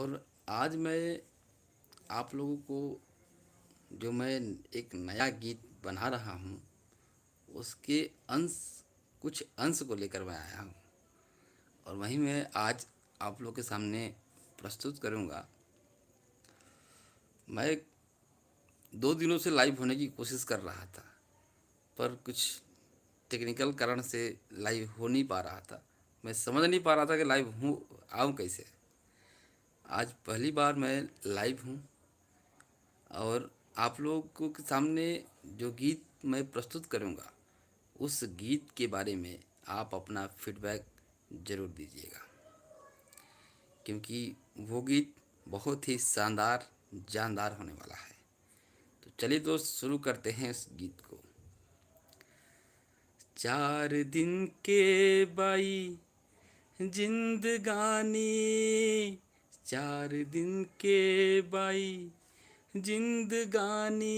और आज मैं आप लोगों को जो मैं एक नया गीत बना रहा हूँ, उसके अंश कुछ अंश को लेकर मैं आया हूँ और वहीं मैं आज आप लोग के सामने प्रस्तुत करूँगा। मैं 2 दिनों से लाइव होने की कोशिश कर रहा था, पर कुछ टेक्निकल कारण से लाइव हो नहीं पा रहा था। मैं समझ नहीं पा रहा था कि लाइव हूँ आऊँ कैसे। आज पहली बार मैं लाइव हूँ और आप लोगों के सामने जो गीत मैं प्रस्तुत करूँगा, उस गीत के बारे में आप अपना फीडबैक ज़रूर दीजिएगा, क्योंकि वो गीत बहुत ही शानदार जानदार होने वाला है। तो चलिए दोस्त, शुरू करते हैं इस गीत को। 4 दिन के बाई जिंदगानी, 4 दिन के बाई जिंदगानी,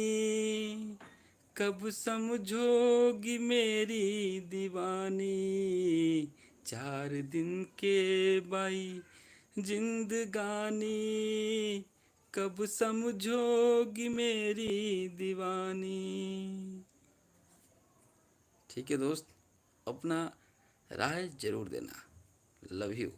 कब समझोगी मेरी दीवानी। 4 दिन के बाई जिंदगानी, कब समझोगी मेरी दीवानी। ठीक है दोस्त, अपना राय जरूर देना। Love you.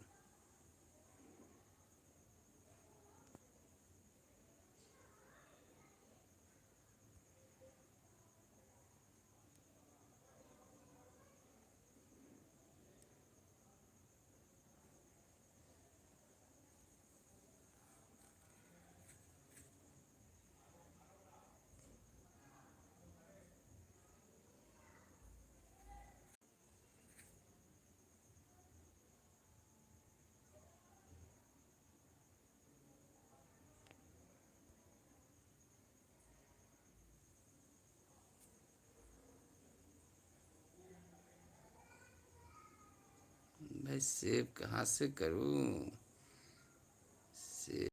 मैं सेव कहाँ से करूँ?